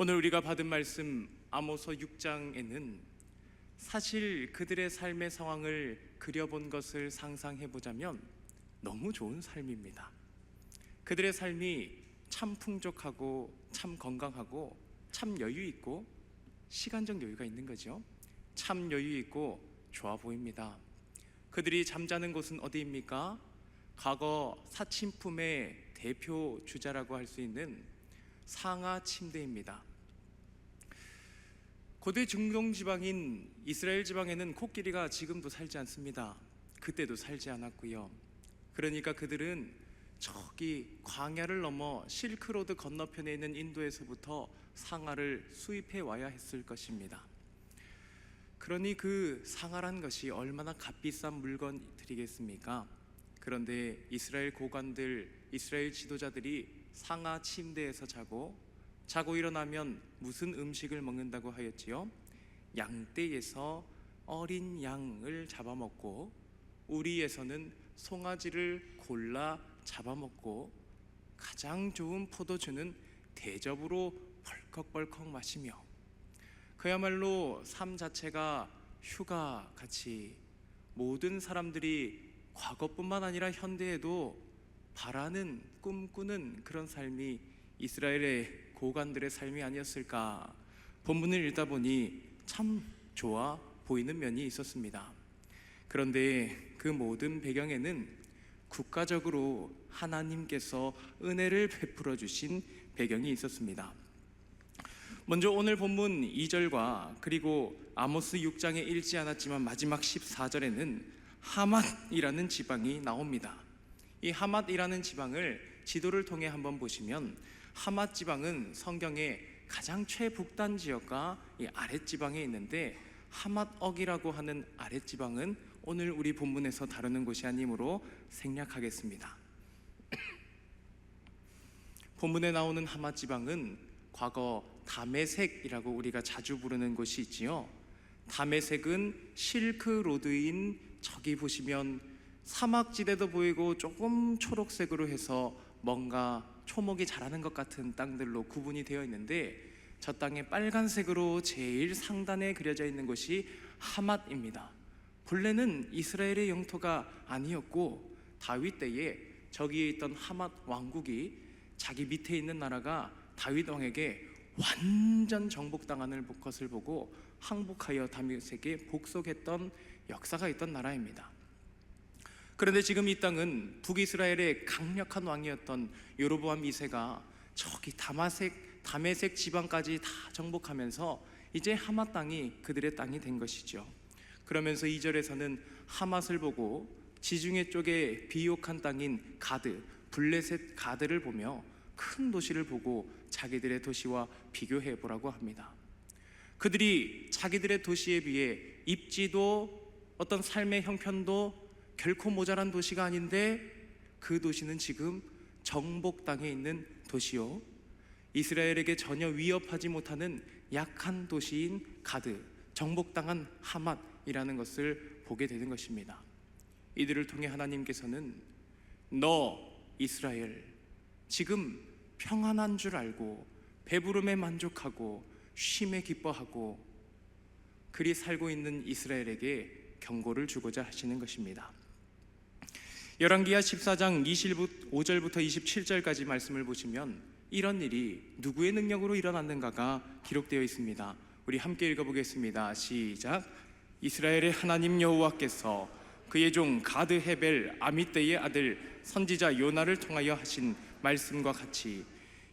오늘 우리가 받은 말씀 아모스 6장에는 사실 그들의 삶의 상황을 그려본 것을 상상해 보자면 너무 좋은 삶입니다. 그들의 삶이 참 풍족하고 참 건강하고 참 여유 있고 시간적 여유가 있는 거죠. 참 여유 있고 좋아 보입니다. 그들이 잠자는 곳은 어디입니까? 과거 사칭품의 대표 주자라고 할 수 있는 상하 침대입니다. 고대 중동 지방인 이스라엘 지방에는 코끼리가 지금도 살지 않습니다. 그때도 살지 않았고요. 그러니까 그들은 저기 광야를 넘어 실크로드 건너편에 있는 인도에서부터 상하를 수입해 와야 했을 것입니다. 그러니 그 상하란 것이 얼마나 값비싼 물건들이겠습니까? 그런데 이스라엘 고관들, 이스라엘 지도자들이 상하 침대에서 자고 일어나면 무슨 음식을 먹는다고 하였지요? 양떼에서 어린 양을 잡아먹고 우리에서는 송아지를 골라 잡아먹고 가장 좋은 포도주는 대접으로 벌컥벌컥 마시며 그야말로 삶 자체가 휴가같이 모든 사람들이 과거뿐만 아니라 현대에도 바라는 꿈꾸는 그런 삶이 이스라엘의 고관들의 삶이 아니었을까. 본문을 읽다 보니 참 좋아 보이는 면이 있었습니다. 그런데 그 모든 배경에는 국가적으로 하나님께서 은혜를 베풀어 주신 배경이 있었습니다. 먼저 오늘 본문 2절과 그리고 아모스 6장에 읽지 않았지만 마지막 14절에는 하맛이라는 지방이 나옵니다. 이 하맛이라는 지방을 지도를 통해 한번 보시면 하맛 지방은 성경의 가장 최북단 지역과 이 아랫지방에 있는데 하맛억이라고 하는 아랫지방은 오늘 우리 본문에서 다루는 곳이 아니므로 생략하겠습니다. 본문에 나오는 하맛 지방은 과거 다메섹이라고 우리가 자주 부르는 곳이 있지요. 다메섹은 실크로드인 저기 보시면 사막지대도 보이고 조금 초록색으로 해서 뭔가 초목이 자라는 것 같은 땅들로 구분이 되어 있는데 저 땅에 빨간색으로 제일 상단에 그려져 있는 곳이 하맛입니다. 본래는 이스라엘의 영토가 아니었고 다윗 때에 저기에 있던 하맛 왕국이 자기 밑에 있는 나라가 다윗 왕에게 완전 정복당하는 것을 보고 항복하여 다윗에게 복속했던 역사가 있던 나라입니다. 그런데 지금 이 땅은 북이스라엘의 강력한 왕이었던 여로보암 2세가 저기 다메섹 지방까지 다 정복하면서 이제 하맛 땅이 그들의 땅이 된 것이죠. 그러면서 2절에서는 하맛을 보고 지중해 쪽에 비옥한 땅인 가드, 블레셋 가드를 보며 큰 도시를 보고 자기들의 도시와 비교해 보라고 합니다. 그들이 자기들의 도시에 비해 입지도 어떤 삶의 형편도 결코 모자란 도시가 아닌데 그 도시는 지금 정복 땅에 있는 도시요, 이스라엘에게 전혀 위협하지 못하는 약한 도시인 가드, 정복당한 하맛이라는 것을 보게 되는 것입니다. 이들을 통해 하나님께서는 너 이스라엘 지금 평안한 줄 알고 배부름에 만족하고 쉼에 기뻐하고 그리 살고 있는 이스라엘에게 경고를 주고자 하시는 것입니다. 열왕기하 14장 25절부터 27절까지 말씀을 보시면 이런 일이 누구의 능력으로 일어났는가가 기록되어 있습니다. 우리 함께 읽어보겠습니다. 시작. 이스라엘의 하나님 여호와께서 그의 종 가드 헤벨 아미떼의 아들 선지자 요나를 통하여 하신 말씀과 같이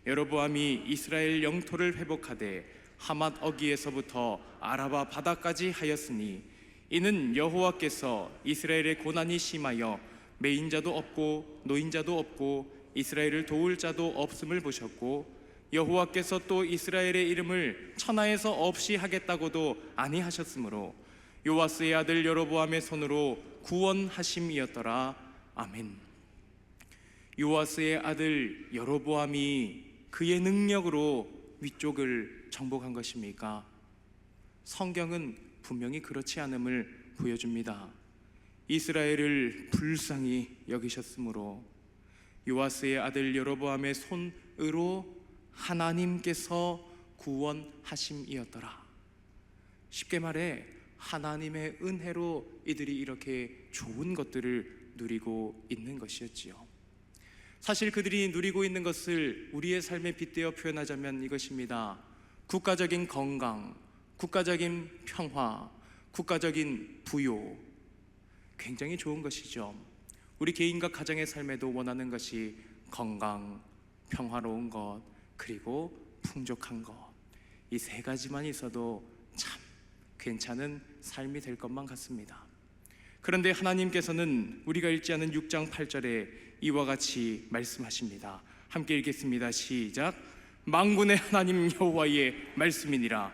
여로보암이 이스라엘 영토를 회복하되 하맛 어기에서부터 아라바 바다까지 하였으니 이는 여호와께서 이스라엘의 고난이 심하여 매인자도 없고 노인자도 없고 이스라엘을 도울 자도 없음을 보셨고 여호와께서 또 이스라엘의 이름을 천하에서 없이 하겠다고도 아니하셨으므로 요아스의 아들 여로보암의 손으로 구원하심이었더라. 아멘. 요아스의 아들 여로보암이 그의 능력으로 위쪽을 정복한 것입니까? 성경은 분명히 그렇지 않음을 보여줍니다. 이스라엘을 불쌍히 여기셨으므로 요아스의 아들 여로보암의 손으로 하나님께서 구원하심이었더라. 쉽게 말해 하나님의 은혜로 이들이 이렇게 좋은 것들을 누리고 있는 것이었지요. 사실 그들이 누리고 있는 것을 우리의 삶에 빗대어 표현하자면 이것입니다. 국가적인 건강, 국가적인 평화, 국가적인 부요, 굉장히 좋은 것이죠. 우리 개인과 가정의 삶에도 원하는 것이 건강, 평화로운 것, 그리고 풍족한 것, 이 세 가지만 있어도 참 괜찮은 삶이 될 것만 같습니다. 그런데 하나님께서는 우리가 읽지 않은 6장 8절에 이와 같이 말씀하십니다. 함께 읽겠습니다. 시작. 만군의 하나님 여호와의 말씀이니라.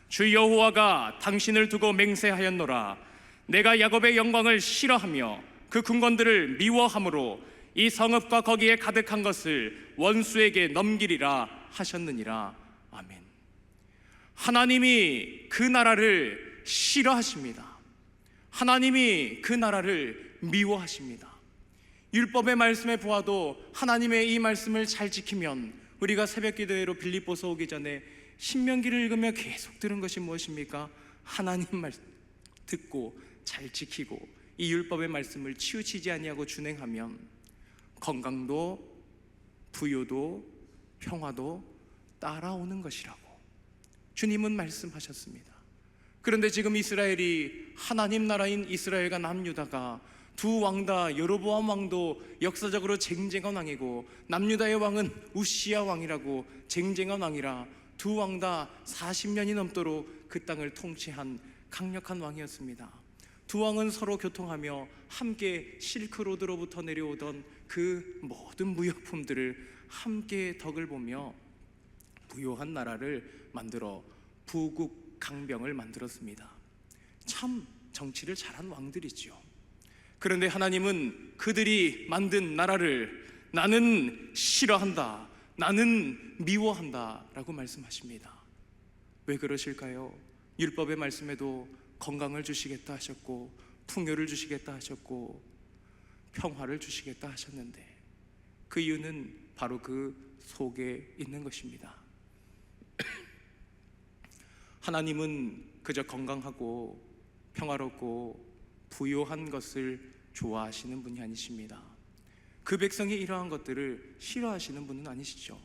주 여호와가 당신을 두고 맹세하였노라. 내가 야곱의 영광을 싫어하며 그 궁궐들을 미워함으로 이 성읍과 거기에 가득한 것을 원수에게 넘기리라 하셨느니라. 아멘. 하나님이 그 나라를 싫어하십니다. 하나님이 그 나라를 미워하십니다. 율법의 말씀에 보아도 하나님의 이 말씀을 잘 지키면, 우리가 새벽 기도회로 빌립보서 오기 전에 신명기를 읽으며 계속 들은 것이 무엇입니까? 하나님 말씀 듣고 잘 지키고 이 율법의 말씀을 치우치지 아니하고 준행하면 건강도 부요도 평화도 따라오는 것이라고 주님은 말씀하셨습니다. 그런데 지금 이스라엘이, 하나님 나라인 이스라엘과 남유다가 두 왕 다, 여로보암 왕도 역사적으로 쟁쟁한 왕이고 남유다의 왕은 우시야 왕이라고 쟁쟁한 왕이라 두 왕 다 40년이 넘도록 그 땅을 통치한 강력한 왕이었습니다. 두 왕은 서로 교통하며 함께 실크로드로부터 내려오던 그 모든 무역품들을 함께 덕을 보며 부요한 나라를 만들어 부국강병을 만들었습니다. 참 정치를 잘한 왕들이지요. 그런데 하나님은 그들이 만든 나라를 나는 싫어한다, 나는 미워한다 라고 말씀하십니다. 왜 그러실까요? 율법의 말씀에도 건강을 주시겠다 하셨고 풍요를 주시겠다 하셨고 평화를 주시겠다 하셨는데 그 이유는 바로 그 속에 있는 것입니다. 하나님은 그저 건강하고 평화롭고 부요한 것을 좋아하시는 분이 아니십니다. 그 백성이 이러한 것들을 싫어하시는 분은 아니시죠.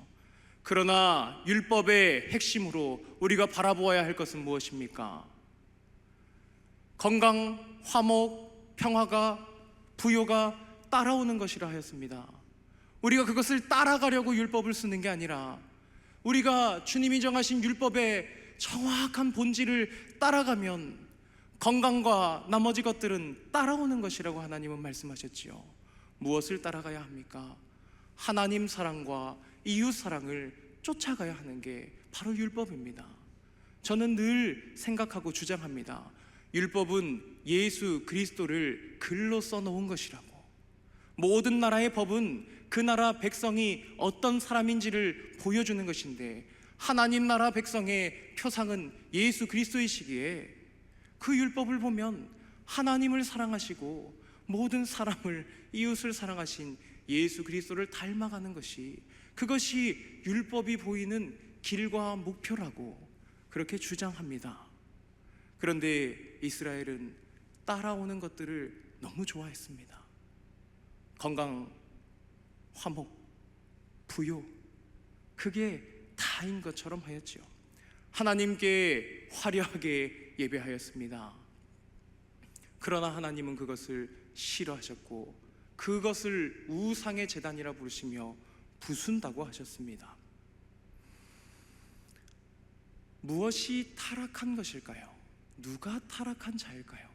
그러나 율법의 핵심으로 우리가 바라보아야 할 것은 무엇입니까? 건강, 화목, 평화가, 부요가 따라오는 것이라 하였습니다. 우리가 그것을 따라가려고 율법을 쓰는 게 아니라 우리가 주님이 정하신 율법의 정확한 본질을 따라가면 건강과 나머지 것들은 따라오는 것이라고 하나님은 말씀하셨지요. 무엇을 따라가야 합니까? 하나님 사랑과 이웃 사랑을 쫓아가야 하는 게 바로 율법입니다. 저는 늘 생각하고 주장합니다. 율법은 예수 그리스도를 글로 써놓은 것이라고. 모든 나라의 법은 그 나라 백성이 어떤 사람인지를 보여주는 것인데 하나님 나라 백성의 표상은 예수 그리스도이시기에 그 율법을 보면 하나님을 사랑하시고 모든 사람을, 이웃을 사랑하신 예수 그리스도를 닮아가는 것이, 그것이 율법이 보이는 길과 목표라고 그렇게 주장합니다. 그런데 이스라엘은 따라오는 것들을 너무 좋아했습니다. 건강, 화목, 부요, 그게 다인 것처럼 하였지요. 하나님께 화려하게 예배하였습니다. 그러나 하나님은 그것을 싫어하셨고 그것을 우상의 제단이라 부르시며 부순다고 하셨습니다. 무엇이 타락한 것일까요? 누가 타락한 자일까요?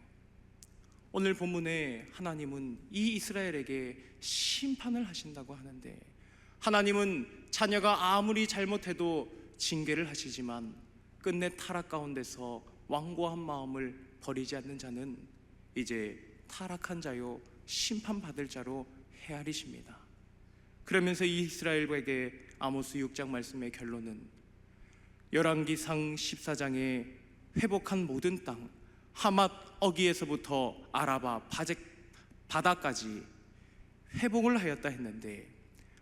오늘 본문에 하나님은 이 이스라엘에게 심판을 하신다고 하는데, 하나님은 자녀가 아무리 잘못해도 징계를 하시지만 끝내 타락 가운데서 완고한 마음을 버리지 않는 자는 이제 타락한 자요 심판받을 자로 헤아리십니다. 그러면서 이 이스라엘에게 아모스 6장 말씀의 결론은 열왕기상 14장에 회복한 모든 땅, 하맛 어기에서부터 아라바 바다까지 회복을 하였다 했는데,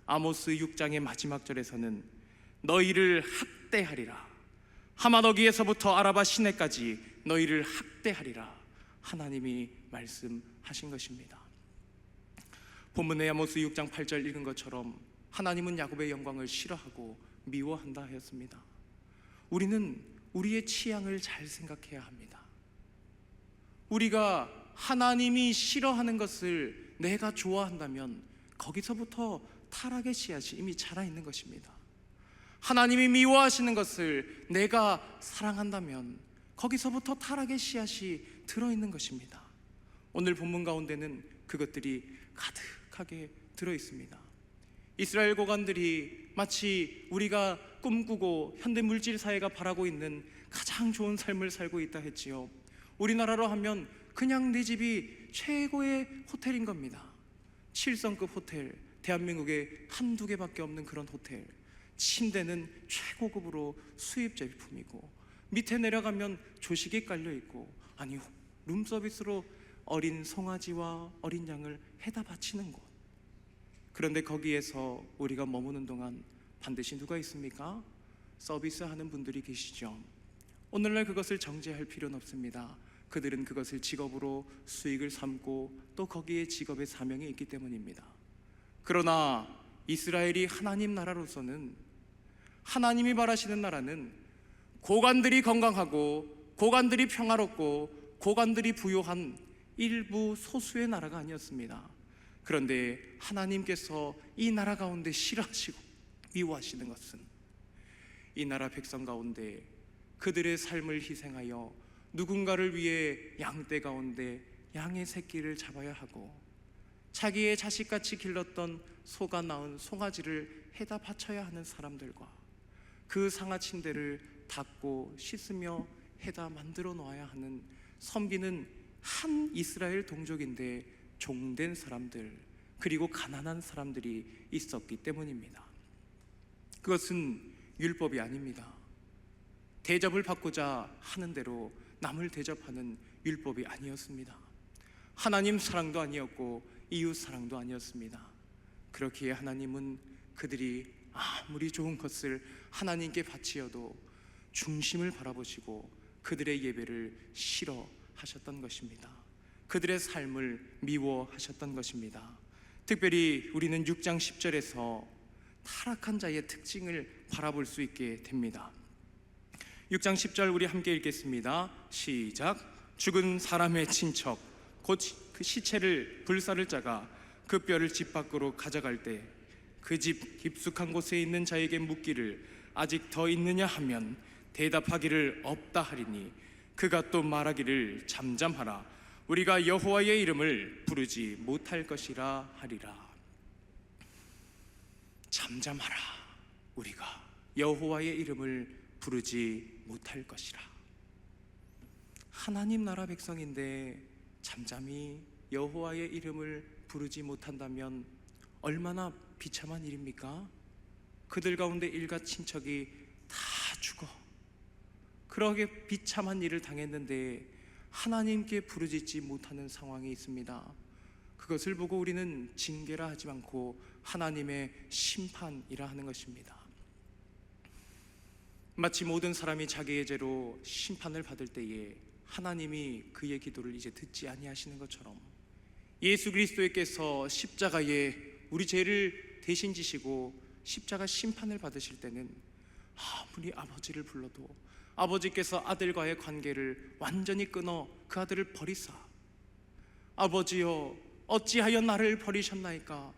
아모스 6장의 마지막 절에서는 너희를 학대하리라, 하마너기에서부터 아라바 시내까지 너희를 학대하리라 하나님이 말씀하신 것입니다. 본문의 아모스 6장 8절 읽은 것처럼 하나님은 야곱의 영광을 싫어하고 미워한다 하였습니다. 우리는 우리의 취향을 잘 생각해야 합니다. 우리가 하나님이 싫어하는 것을 내가 좋아한다면 거기서부터 타락의 씨앗이 이미 자라 있는 것입니다. 하나님이 미워하시는 것을 내가 사랑한다면 거기서부터 타락의 씨앗이 들어있는 것입니다. 오늘 본문 가운데는 그것들이 가득하게 들어있습니다. 이스라엘 고관들이 마치 우리가 꿈꾸고 현대 물질 사회가 바라고 있는 가장 좋은 삶을 살고 있다 했지요. 우리나라로 하면 그냥 내 집이 최고의 호텔인 겁니다. 7성급 호텔, 대한민국에 한두 개밖에 없는 그런 호텔. 침대는 최고급으로 수입 제품이고 밑에 내려가면 조식이 깔려 있고, 아니 룸서비스로 어린 송아지와 어린 양을 해다 바치는 곳. 그런데 거기에서 우리가 머무는 동안 반드시 누가 있습니까? 서비스하는 분들이 계시죠. 오늘날 그것을 정죄할 필요는 없습니다. 그들은 그것을 직업으로 수익을 삼고 또 거기에 직업의 사명이 있기 때문입니다. 그러나 이스라엘이 하나님 나라로서는, 하나님이 바라시는 나라는 고관들이 건강하고 고관들이 평화롭고 고관들이 부유한 일부 소수의 나라가 아니었습니다. 그런데 하나님께서 이 나라 가운데 싫어하시고 미워하시는 것은 이 나라 백성 가운데 그들의 삶을 희생하여 누군가를 위해 양떼 가운데 양의 새끼를 잡아야 하고 자기의 자식같이 길렀던 소가 낳은 송아지를 해다 바쳐야 하는 사람들과 그 상아침대를 닦고 씻으며 해다 만들어 놓아야 하는 섬기는 한 이스라엘 동족인데 종된 사람들, 그리고 가난한 사람들이 있었기 때문입니다. 그것은 율법이 아닙니다. 대접을 받고자 하는 대로 남을 대접하는 율법이 아니었습니다. 하나님 사랑도 아니었고 이웃 사랑도 아니었습니다. 그렇기에 하나님은 그들이 아무리 좋은 것을 하나님께 바치어도 중심을 바라보시고 그들의 예배를 싫어하셨던 것입니다. 그들의 삶을 미워하셨던 것입니다. 특별히 우리는 6장 10절에서 타락한 자의 특징을 바라볼 수 있게 됩니다. 6장 10절 우리 함께 읽겠습니다. 시작. 죽은 사람의 친척 곧 그 시체를 불사를 자가 그 뼈를 집 밖으로 가져갈 때 그 집 깊숙한 곳에 있는 자에게 묻기를 아직 더 있느냐 하면 대답하기를 없다 하리니 그가 또 말하기를 잠잠하라 우리가 여호와의 이름을 부르지 못할 것이라 하리라. 잠잠하라, 우리가 여호와의 이름을 부르지 못할 것이라. 하나님 나라 백성인데 잠잠히 여호와의 이름을 부르지 못한다면 얼마나 비참한 일입니까? 그들 가운데 일가 친척이 다 죽어 그렇게 비참한 일을 당했는데 하나님께 부르짖지 못하는 상황이 있습니다. 그것을 보고 우리는 징계라 하지 않고 하나님의 심판이라 하는 것입니다. 마치 모든 사람이 자기의 죄로 심판을 받을 때에 하나님이 그의 기도를 이제 듣지 아니하시는 것처럼 예수 그리스도께서 십자가에 우리 죄를 대신 지시고 십자가 심판을 받으실 때는 아무리 아버지를 불러도 아버지께서 아들과의 관계를 완전히 끊어 그 아들을 버리사 아버지여 어찌하여 나를 버리셨나이까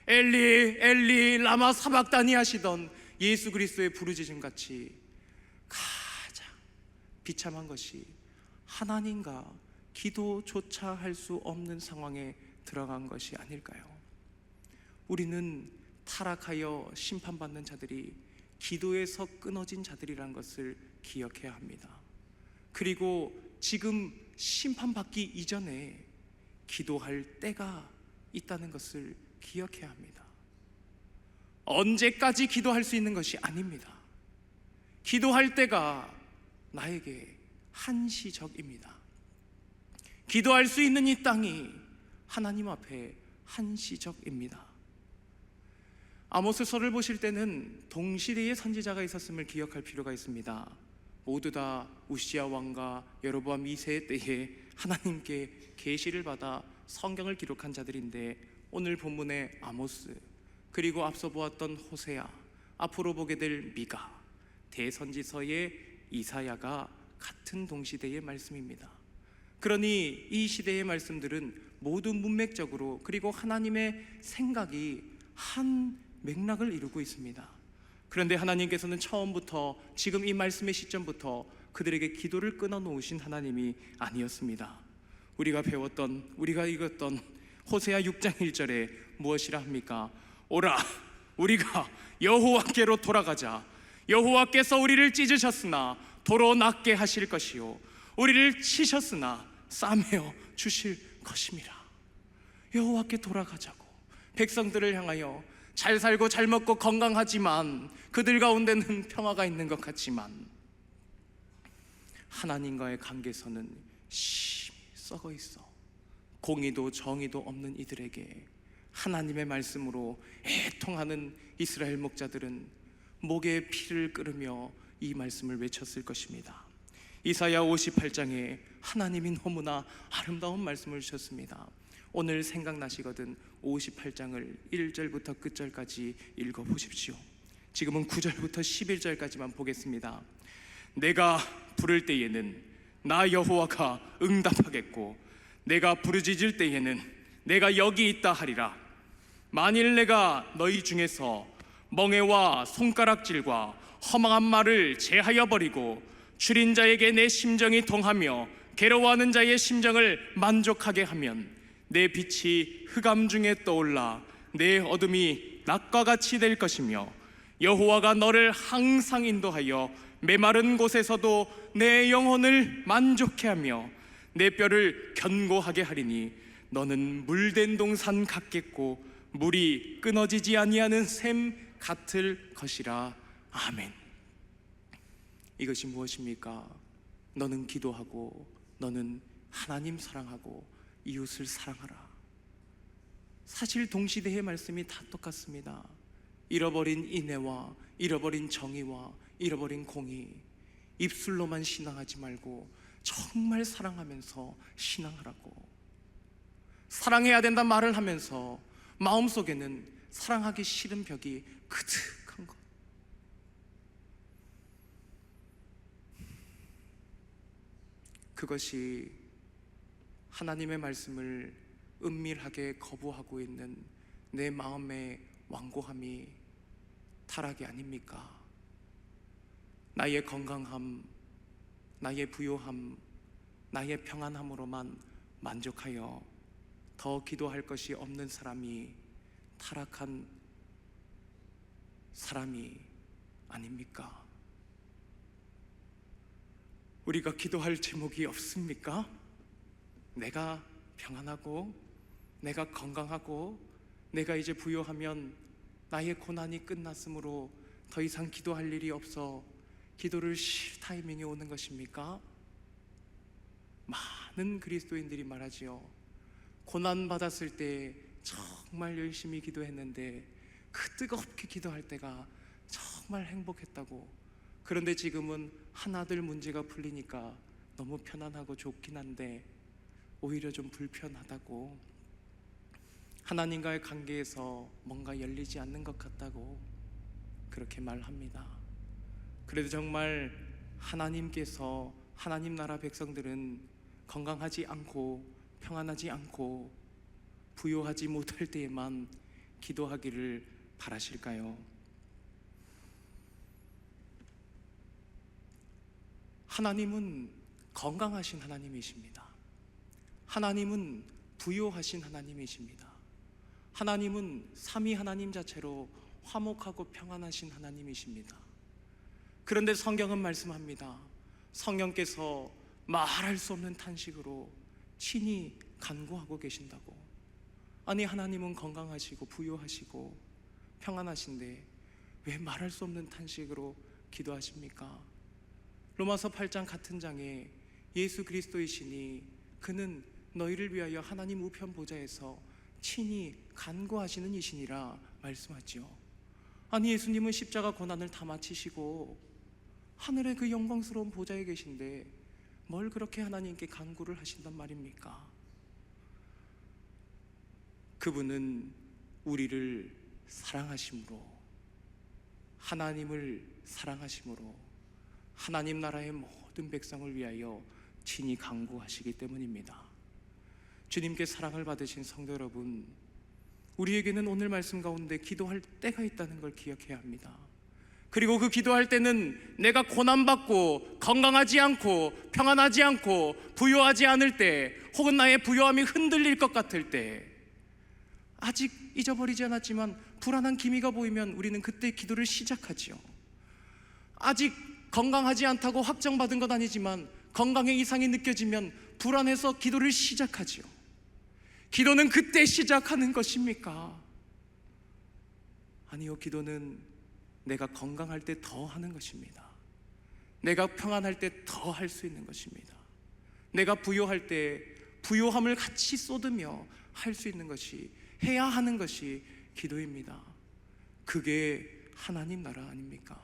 엘리 엘리 라마 사박다니 하시던 예수 그리스도의 부르짖음 같이 가장 비참한 것이 하나님과 기도조차 할 수 없는 상황에 들어간 것이 아닐까요? 우리는 타락하여 심판받는 자들이 기도에서 끊어진 자들이란 것을 기억해야 합니다. 그리고 지금 심판받기 이전에 기도할 때가 있다는 것을 기억해야 합니다. 언제까지 기도할 수 있는 것이 아닙니다. 기도할 때가 나에게 한시적입니다. 기도할 수 있는 이 땅이 하나님 앞에 한시적입니다. 아모스서를 보실 때는 동시대의 선지자가 있었음을 기억할 필요가 있습니다. 모두 다 우시야 왕과 여로보암 2세의 때에 하나님께 계시를 받아 성경을 기록한 자들인데, 오늘 본문의 아모스, 그리고 앞서 보았던 호세아, 앞으로 보게 될 미가, 대선지서의 이사야가 같은 동시대의 말씀입니다. 그러니 이 시대의 말씀들은 모두 문맥적으로, 그리고 하나님의 생각이 한 맥락을 이루고 있습니다. 그런데 하나님께서는 처음부터, 지금 이 말씀의 시점부터 그들에게 기도를 끊어놓으신 하나님이 아니었습니다. 우리가 배웠던, 우리가 읽었던 호세아 6장 1절에 무엇이라 합니까? 오라, 우리가 여호와께로 돌아가자. 여호와께서 우리를 찢으셨으나 도로 낫게 하실 것이요, 우리를 치셨으나 싸매어 주실 것임이라. 여호와께 돌아가자고. 백성들을 향하여 잘 살고 잘 먹고 건강하지만, 그들 가운데는 평화가 있는 것 같지만, 하나님과의 관계에서는 심히 썩어 있어 공의도 정의도 없는 이들에게 하나님의 말씀으로 애통하는 이스라엘 목자들은 목에 피를 끓으며 이 말씀을 외쳤을 것입니다. 이사야 58장에 하나님이 너무나 아름다운 말씀을 주셨습니다. 오늘 생각나시거든 58장을 1절부터 끝절까지 읽어보십시오. 지금은 9절부터 11절까지만 보겠습니다. 내가 부를 때에는 나 여호와가 응답하겠고, 내가 부르짖을 때에는 내가 여기 있다 하리라. 만일 내가 너희 중에서 멍에와 손가락질과 허망한 말을 제하여 버리고, 줄인 자에게 내 심정이 동하며 괴로워하는 자의 심정을 만족하게 하면, 내 빛이 흑암 중에 떠올라 내 어둠이 낮과 같이 될 것이며, 여호와가 너를 항상 인도하여 메마른 곳에서도 내 영혼을 만족해 하며 내 뼈를 견고하게 하리니, 너는 물된 동산 같겠고 물이 끊어지지 아니하는 샘 같을 것이라. 아멘. 이것이 무엇입니까? 너는 기도하고, 너는 하나님 사랑하고 이웃을 사랑하라. 사실 동시대의 말씀이 다 똑같습니다. 잃어버린 인애와 잃어버린 정의와 잃어버린 공의, 입술로만 신앙하지 말고 정말 사랑하면서 신앙하라고. 사랑해야 된다 말을 하면서 마음속에는 사랑하기 싫은 벽이 그득한 것. 그것이 하나님의 말씀을 은밀하게 거부하고 있는 내 마음의 완고함이 타락이 아닙니까? 나의 건강함, 나의 부요함, 나의 평안함으로만 만족하여 더 기도할 것이 없는 사람이 타락한 사람이 아닙니까? 우리가 기도할 제목이 없습니까? 내가 평안하고, 내가 건강하고, 내가 이제 부요하면 나의 고난이 끝났으므로 더 이상 기도할 일이 없어 기도를 쉴 타이밍이 오는 것입니까? 많은 그리스도인들이 말하지요. 고난 받았을 때 정말 열심히 기도했는데 그 뜨겁게 기도할 때가 정말 행복했다고. 그런데 지금은 하나둘 문제가 풀리니까 너무 편안하고 좋긴 한데 오히려 좀 불편하다고. 하나님과의 관계에서 뭔가 열리지 않는 것 같다고 그렇게 말합니다. 그래도 정말 하나님께서, 하나님 나라 백성들은 건강하지 않고 평안하지 않고 부요하지 못할 때에만 기도하기를 바라실까요? 하나님은 건강하신 하나님이십니다. 하나님은 부요하신 하나님이십니다. 하나님은 삼위 하나님 자체로 화목하고 평안하신 하나님이십니다. 그런데 성경은 말씀합니다. 성령께서 말할 수 없는 탄식으로 친히 간구하고 계신다고. 아니, 하나님은 건강하시고 부요하시고 평안하신데 왜 말할 수 없는 탄식으로 기도하십니까? 로마서 8장 같은 장에 예수 그리스도이시니 그는 너희를 위하여 하나님 우편 보좌에서 친히 간구하시는 이시니라 말씀하지요. 아니, 예수님은 십자가 고난을 다 마치시고 하늘의 그 영광스러운 보좌에 계신데 뭘 그렇게 하나님께 간구를 하신단 말입니까? 그분은 우리를 사랑하심으로, 하나님을 사랑하심으로 하나님 나라의 모든 백성을 위하여 친히 간구하시기 때문입니다. 주님께 사랑을 받으신 성도 여러분, 우리에게는 오늘 말씀 가운데 기도할 때가 있다는 걸 기억해야 합니다. 그리고 그 기도할 때는 내가 고난받고 건강하지 않고 평안하지 않고 부유하지 않을 때, 혹은 나의 부유함이 흔들릴 것 같을 때, 아직 잊어버리지 않았지만 불안한 기미가 보이면 우리는 그때 기도를 시작하지요. 아직 건강하지 않다고 확정받은 건 아니지만 건강에 이상이 느껴지면 불안해서 기도를 시작하지요. 기도는 그때 시작하는 것입니까? 아니요, 기도는 내가 건강할 때 더 하는 것입니다. 내가 평안할 때 더 할 수 있는 것입니다. 내가 부유할 때 부유함을 같이 쏟으며 할 수 있는 것이, 해야 하는 것이 기도입니다. 그게 하나님 나라 아닙니까?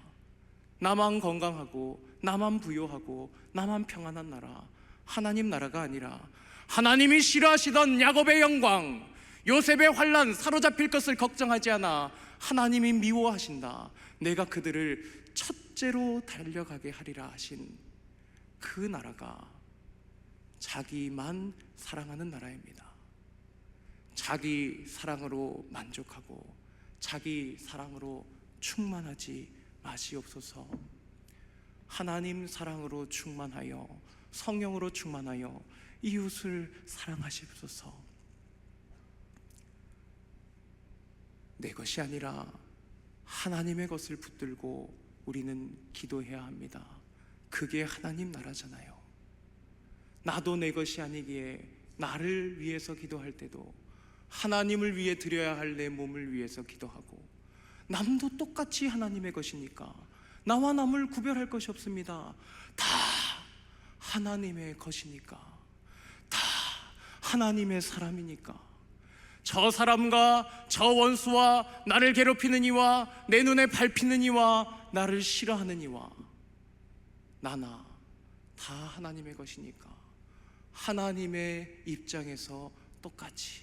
나만 건강하고 나만 부유하고 나만 평안한 나라, 하나님 나라가 아니라 하나님이 싫어하시던 야곱의 영광, 요셉의 환난, 사로잡힐 것을 걱정하지 않아 하나님이 미워하신다, 내가 그들을 첫째로 달려가게 하리라 하신 그 나라가 자기만 사랑하는 나라입니다. 자기 사랑으로 만족하고 자기 사랑으로 충만하지 마시옵소서. 하나님 사랑으로 충만하여, 성령으로 충만하여 이웃을 사랑하시옵소서. 내 것이 아니라 하나님의 것을 붙들고 우리는 기도해야 합니다. 그게 하나님 나라잖아요. 나도 내 것이 아니기에 나를 위해서 기도할 때도 하나님을 위해 드려야 할 내 몸을 위해서 기도하고, 남도 똑같이 하나님의 것이니까 나와 남을 구별할 것이 없습니다. 다 하나님의 것이니까, 다 하나님의 사람이니까, 저 사람과 저 원수와 나를 괴롭히는 이와 내 눈에 밟히는 이와 나를 싫어하는 이와 나나 다 하나님의 것이니까 하나님의 입장에서 똑같이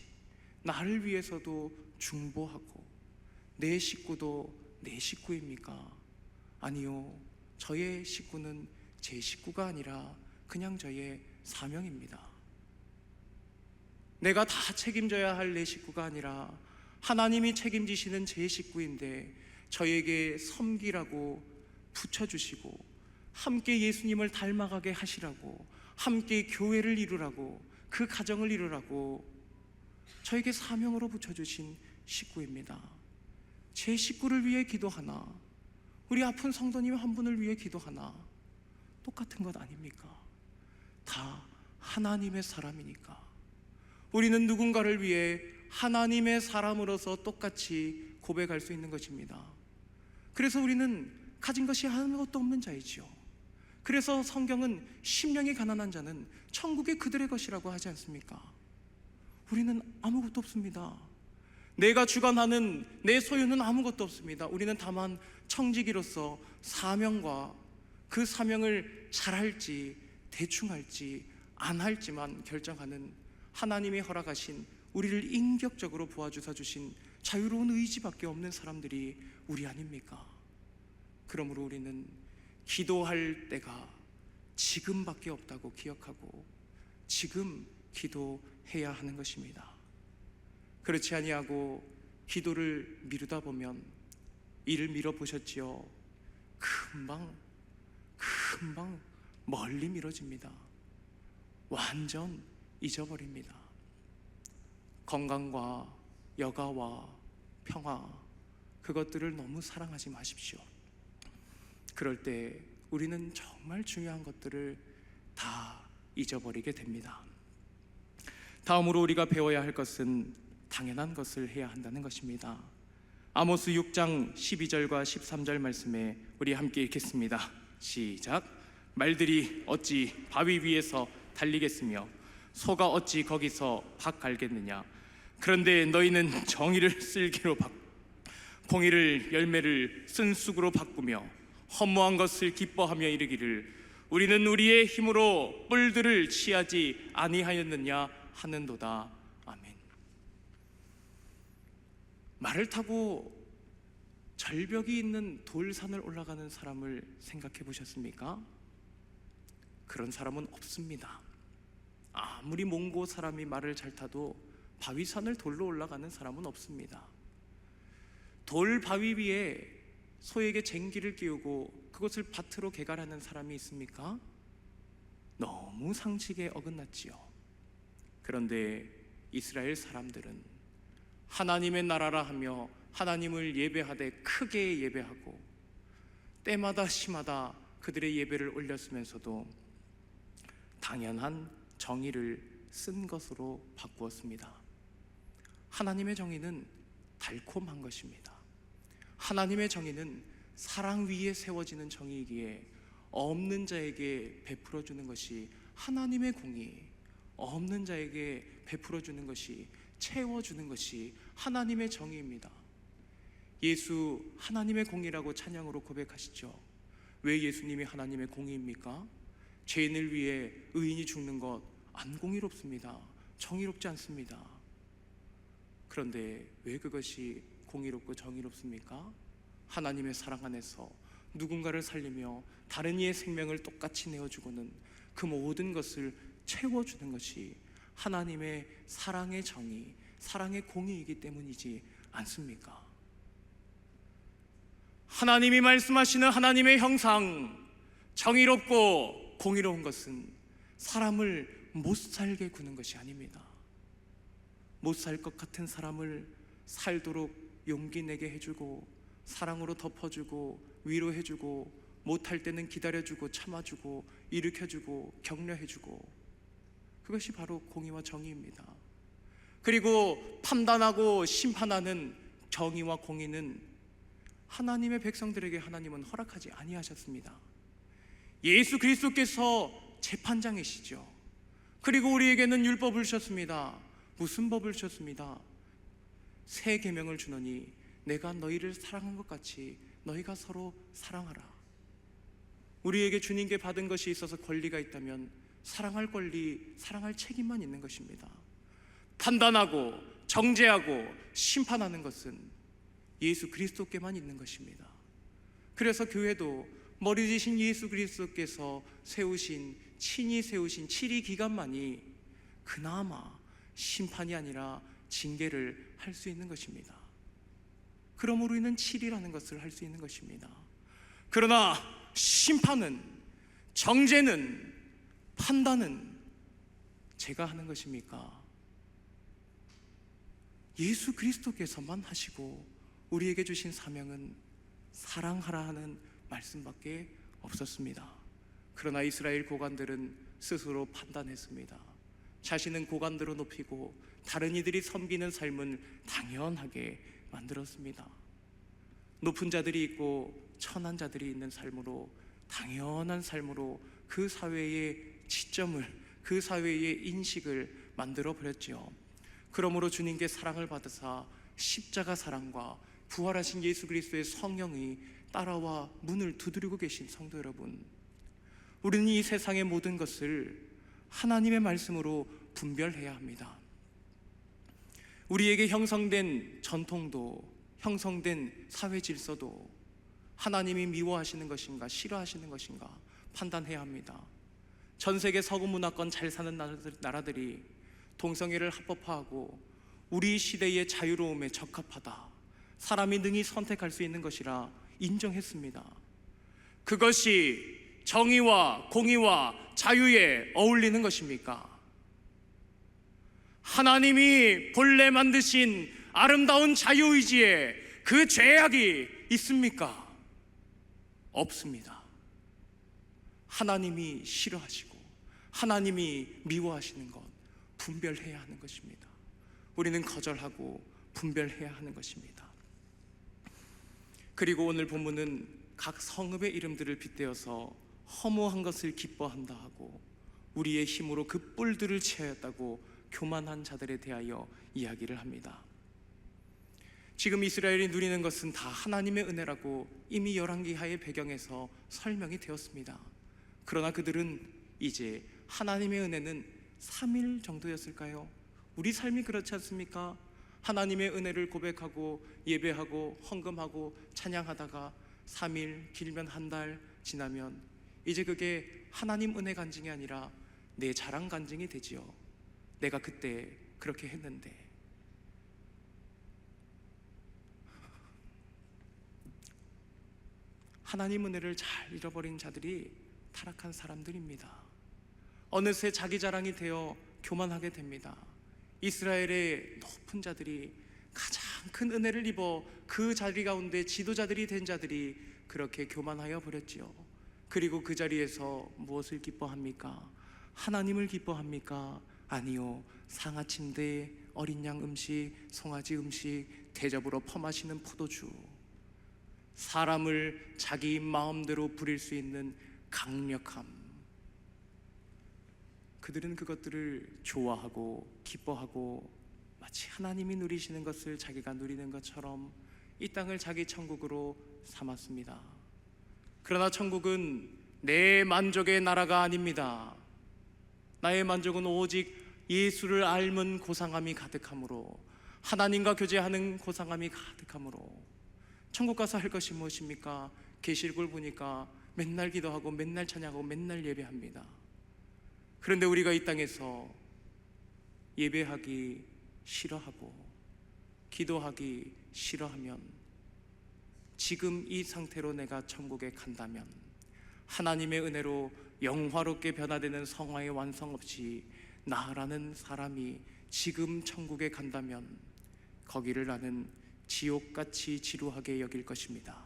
나를 위해서도 중보하고, 내 식구도 내 식구입니까? 아니요, 저의 식구는 제 식구가 아니라 그냥 저의 사명입니다. 내가 다 책임져야 할 내 식구가 아니라 하나님이 책임지시는 제 식구인데 저에게 섬기라고 붙여주시고, 함께 예수님을 닮아가게 하시라고, 함께 교회를 이루라고, 그 가정을 이루라고 저에게 사명으로 붙여주신 식구입니다. 제 식구를 위해 기도하나, 우리 아픈 성도님 한 분을 위해 기도하나 똑같은 것 아닙니까? 다 하나님의 사람이니까 우리는 누군가를 위해 하나님의 사람으로서 똑같이 고백할 수 있는 것입니다. 그래서 우리는 가진 것이 아무것도 없는 자이지요. 그래서 성경은 심령이 가난한 자는 천국이 그들의 것이라고 하지 않습니까? 우리는 아무것도 없습니다. 내가 주관하는 내 소유는 아무것도 없습니다. 우리는 다만 청지기로서 사명과 그 사명을 잘할지 대충 할지 안 할지만 결정하는, 하나님이 허락하신, 우리를 인격적으로 도와주사 주신 자유로운 의지밖에 없는 사람들이 우리 아닙니까? 그러므로 우리는 기도할 때가 지금밖에 없다고 기억하고 지금 기도해야 하는 것입니다. 그렇지 아니하고 기도를 미루다 보면, 이를 미뤄보셨지요? 금방 멀리 미뤄집니다. 완전 잊어버립니다. 건강과 여가와 평화, 그것들을 너무 사랑하지 마십시오. 그럴 때 우리는 정말 중요한 것들을 다 잊어버리게 됩니다. 다음으로 우리가 배워야 할 것은 당연한 것을 해야 한다는 것입니다. 아모스 6장 12절과 13절 말씀에 우리 함께 읽겠습니다. 시작. 말들이 어찌 바위 위에서 달리겠으며 소가 어찌 거기서 박 갈겠느냐. 그런데 너희는 정의를 쓸개로 공의를 열매를 쓴 쑥으로 바꾸며 허무한 것을 기뻐하며 이르기를 우리는 우리의 힘으로 뿔들을 취하지 아니하였느냐 하는도다. 아멘. 말을 타고 절벽이 있는 돌산을 올라가는 사람을 생각해 보셨습니까? 그런 사람은 없습니다. 아무리 몽고 사람이 말을 잘 타도 바위산을 돌로 올라가는 사람은 없습니다. 돌 바위 위에 소에게 쟁기를 끼우고 그것을 밭으로 개갈하는 사람이 있습니까? 너무 상식에 어긋났지요. 그런데 이스라엘 사람들은 하나님의 나라라 하며 하나님을 예배하되 크게 예배하고 때마다 시마다 그들의 예배를 올렸으면서도 당연한 정의를 쓴 것으로 바꾸었습니다. 하나님의 정의는 달콤한 것입니다. 하나님의 정의는 사랑 위에 세워지는 정의이기에 없는 자에게 베풀어 주는 것이 하나님의 공의, 없는 자에게 베풀어 주는 것이, 채워주는 것이 하나님의 정의입니다. 예수 하나님의 공의라고 찬양으로 고백하시죠. 왜 예수님이 하나님의 공의입니까? 죄인을 위해 의인이 죽는 것 안 공의롭습니다. 정의롭지 않습니다. 그런데 왜 그것이 공의롭고 정의롭습니까? 하나님의 사랑 안에서 누군가를 살리며 다른 이의 생명을 똑같이 내어주고는 그 모든 것을 채워주는 것이 하나님의 사랑의 정의, 사랑의 공의이기 때문이지 않습니까? 하나님이 말씀하시는 하나님의 형상, 정의롭고 공의로운 것은 사람을 못 살게 구는 것이 아닙니다. 못 살 것 같은 사람을 살도록 용기 내게 해주고 사랑으로 덮어주고 위로해주고 못할 때는 기다려주고 참아주고 일으켜주고 격려해주고, 그것이 바로 공의와 정의입니다. 그리고 판단하고 심판하는 정의와 공의는 하나님의 백성들에게 하나님은 허락하지 아니하셨습니다. 예수 그리스도께서 재판장이시죠. 그리고 우리에게는 율법을 주셨습니다. 무슨 법을 주셨습니다? 새 계명을 주노니 내가 너희를 사랑한 것 같이 너희가 서로 사랑하라. 우리에게 주님께 받은 것이 있어서 권리가 있다면 사랑할 권리, 사랑할 책임만 있는 것입니다. 판단하고 정죄하고 심판하는 것은 예수 그리스도께만 있는 것입니다. 그래서 교회도 머리 되신 예수 그리스도께서 친히 세우신 7위 기간만이 그나마 심판이 아니라 징계를 할 수 있는 것입니다. 그러므로 우리는 7이라는 것을 할 수 있는 것입니다. 그러나 심판은, 정죄는, 판단은 제가 하는 것입니까? 예수 그리스도께서만 하시고 우리에게 주신 사명은 사랑하라 하는 말씀밖에 없었습니다. 그러나 이스라엘 고관들은 스스로 판단했습니다. 자신은 고관대로 높이고 다른 이들이 섬기는 삶은 당연하게 만들었습니다. 높은 자들이 있고 천한 자들이 있는 삶으로, 당연한 삶으로 그 사회의 지점을, 그 사회의 인식을 만들어 버렸지요. 그러므로 주님께 사랑을 받으사 십자가 사랑과 부활하신 예수 그리스도의 성령이 따라와 문을 두드리고 계신 성도 여러분, 우리는 이 세상의 모든 것을 하나님의 말씀으로 분별해야 합니다. 우리에게 형성된 전통도, 형성된 사회 질서도 하나님이 미워하시는 것인가 싫어하시는 것인가 판단해야 합니다. 전 세계 서구 문화권 잘 사는 나라들이 동성애를 합법화하고 우리 시대의 자유로움에 적합하다, 사람이 능히 선택할 수 있는 것이라 인정했습니다. 그것이 정의와 공의와 자유에 어울리는 것입니까? 하나님이 본래 만드신 아름다운 자유의지에 그 죄악이 있습니까? 없습니다. 하나님이 싫어하시고 하나님이 미워하시는 것 분별해야 하는 것입니다. 우리는 거절하고 분별해야 하는 것입니다. 그리고 오늘 본문은 각 성읍의 이름들을 빗대어서 허무한 것을 기뻐한다 하고 우리의 힘으로 그 뿔들을 취하였다고 교만한 자들에 대하여 이야기를 합니다. 지금 이스라엘이 누리는 것은 다 하나님의 은혜라고 이미 열왕기하의 배경에서 설명이 되었습니다. 그러나 그들은 이제 하나님의 은혜는 3일 정도였을까요? 우리 삶이 그렇지 않습니까? 하나님의 은혜를 고백하고 예배하고 헌금하고 찬양하다가 3일, 길면 한 달 지나면 이제 그게 하나님 은혜 간증이 아니라 내 자랑 간증이 되지요. 내가 그때 그렇게 했는데. 하나님 은혜를 잘 잃어버린 자들이 타락한 사람들입니다. 어느새 자기 자랑이 되어 교만하게 됩니다. 이스라엘의 높은 자들이 가장 큰 은혜를 입어 그 자리 가운데 지도자들이 된 자들이 그렇게 교만하여 버렸지요. 그리고 그 자리에서 무엇을 기뻐합니까? 하나님을 기뻐합니까? 아니요, 상아침대, 어린 양 음식, 송아지 음식, 대접으로 퍼마시는 포도주, 사람을 자기 마음대로 부릴 수 있는 강력함, 그들은 그것들을 좋아하고 기뻐하고 마치 하나님이 누리시는 것을 자기가 누리는 것처럼 이 땅을 자기 천국으로 삼았습니다. 그러나 천국은 내 만족의 나라가 아닙니다. 나의 만족은 오직 예수를 앓는 고상함이 가득함으로, 하나님과 교제하는 고상함이 가득함으로. 천국 가서 할 것이 무엇입니까? 계시록을 보니까 맨날 기도하고 맨날 찬양하고 맨날 예배합니다. 그런데 우리가 이 땅에서 예배하기 싫어하고 기도하기 싫어하면, 지금 이 상태로 내가 천국에 간다면, 하나님의 은혜로 영화롭게 변화되는 성화의 완성 없이 나라는 사람이 지금 천국에 간다면 거기를 나는 지옥같이 지루하게 여길 것입니다.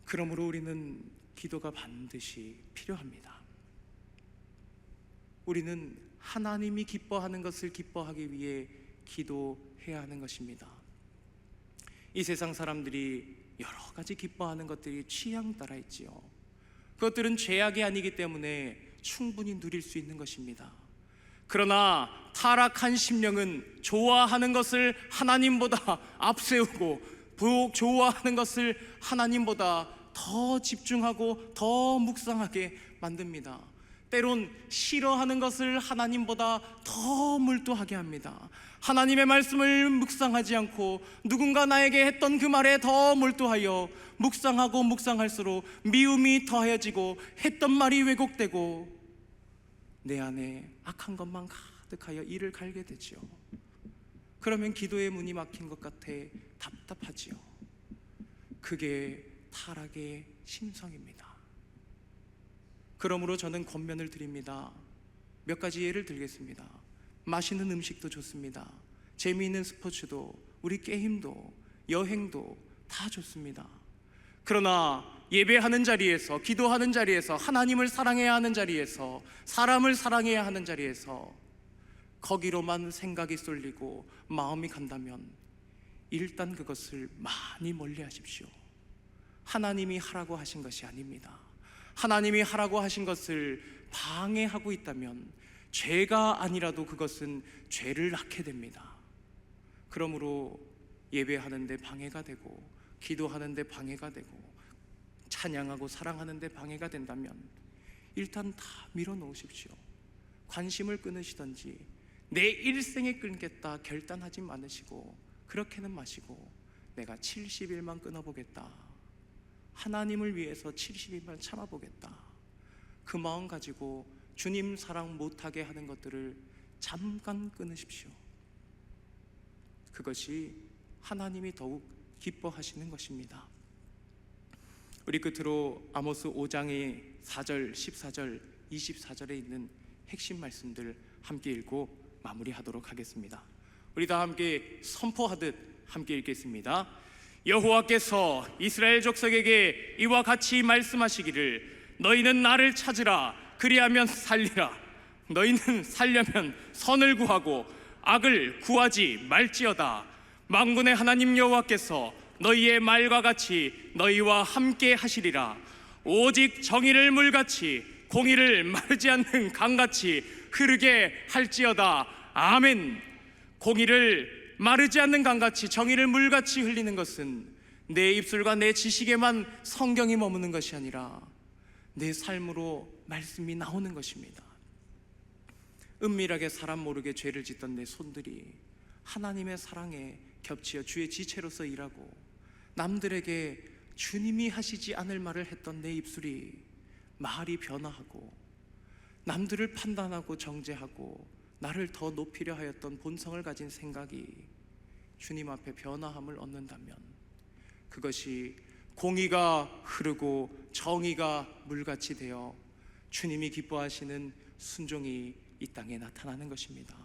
그러므로 우리는 기도가 반드시 필요합니다. 우리는 하나님이 기뻐하는 것을 기뻐하기 위해 기도해야 하는 것입니다. 이 세상 사람들이 여러 가지 기뻐하는 것들이 취향 따라 있지요. 그것들은 죄악이 아니기 때문에 충분히 누릴 수 있는 것입니다. 그러나 타락한 심령은 좋아하는 것을 하나님보다 앞세우고 좋아하는 것을 하나님보다 더 집중하고 더 묵상하게 만듭니다. 때론 싫어하는 것을 하나님보다 더 몰두하게 합니다. 하나님의 말씀을 묵상하지 않고 누군가 나에게 했던 그 말에 더 몰두하여 묵상하고 묵상할수록 미움이 더해지고 했던 말이 왜곡되고 내 안에 악한 것만 가득하여 이를 갈게 되지요. 그러면 기도의 문이 막힌 것 같아 답답하지요. 그게 타락의 심성입니다. 그러므로 저는 권면을 드립니다. 몇 가지 예를 들겠습니다. 맛있는 음식도 좋습니다. 재미있는 스포츠도, 우리 게임도, 여행도 다 좋습니다. 그러나 예배하는 자리에서, 기도하는 자리에서, 하나님을 사랑해야 하는 자리에서, 사람을 사랑해야 하는 자리에서 거기로만 생각이 쏠리고 마음이 간다면 일단 그것을 많이 멀리 하십시오. 하나님이 하라고 하신 것이 아닙니다. 하나님이 하라고 하신 것을 방해하고 있다면 죄가 아니라도 그것은 죄를 낳게 됩니다. 그러므로 예배하는데 방해가 되고, 기도하는데 방해가 되고, 찬양하고 사랑하는데 방해가 된다면 일단 다 밀어놓으십시오. 관심을 끊으시던지 내 일생에 끊겠다 결단하지 않으시고, 그렇게는 마시고 내가 70일만 끊어보겠다, 하나님을 위해서 70일만 참아보겠다, 그 마음 가지고 주님 사랑 못하게 하는 것들을 잠깐 끊으십시오. 그것이 하나님이 더욱 기뻐하시는 것입니다. 우리 끝으로 아모스 5장의 4절, 14절, 24절에 있는 핵심 말씀들 함께 읽고 마무리하도록 하겠습니다. 우리 다 함께 선포하듯 함께 읽겠습니다. 여호와께서 이스라엘 족속에게 이와 같이 말씀하시기를, 너희는 나를 찾으라, 그리하면 살리라. 너희는 살려면 선을 구하고 악을 구하지 말지어다. 만군의 하나님 여호와께서 너희의 말과 같이 너희와 함께 하시리라. 오직 정의를 물같이 공의를 마르지 않는 강같이 흐르게 할지어다. 아멘. 공의를 마르지 않는 강같이 정의를 물같이 흘리는 것은 내 입술과 내 지식에만 성경이 머무는 것이 아니라 내 삶으로 말씀이 나오는 것입니다. 은밀하게 사람 모르게 죄를 짓던 내 손들이 하나님의 사랑에 겹치어 주의 지체로서 일하고, 남들에게 주님이 하시지 않을 말을 했던 내 입술이 말이 변화하고, 남들을 판단하고 정죄하고 나를 더 높이려 하였던 본성을 가진 생각이 주님 앞에 변화함을 얻는다면, 그것이 공의가 흐르고 정의가 물같이 되어 주님이 기뻐하시는 순종이 이 땅에 나타나는 것입니다.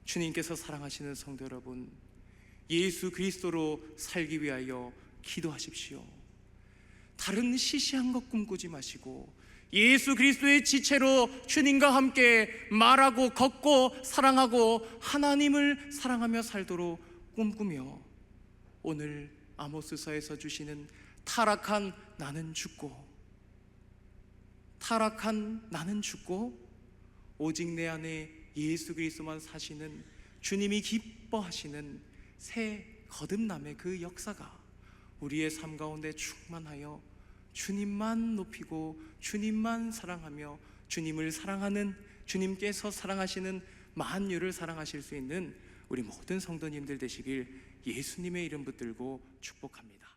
주님께서 사랑하시는 성도 여러분, 예수 그리스도로 살기 위하여 기도하십시오. 다른 시시한 것 꿈꾸지 마시고 예수 그리스도의 지체로 주님과 함께 말하고 걷고 사랑하고 하나님을 사랑하며 살도록 꿈꾸며, 오늘 아모스서에서 주시는 타락한 나는 죽고 오직 내 안에 예수 그리스도만 사시는 주님이 기뻐하시는 새 거듭남의 그 역사가 우리의 삶 가운데 충만하여 주님만 높이고 주님만 사랑하며 주님을 사랑하는, 주님께서 사랑하시는 만유를 사랑하실 수 있는 우리 모든 성도님들 되시길 예수님의 이름 붙들고 축복합니다.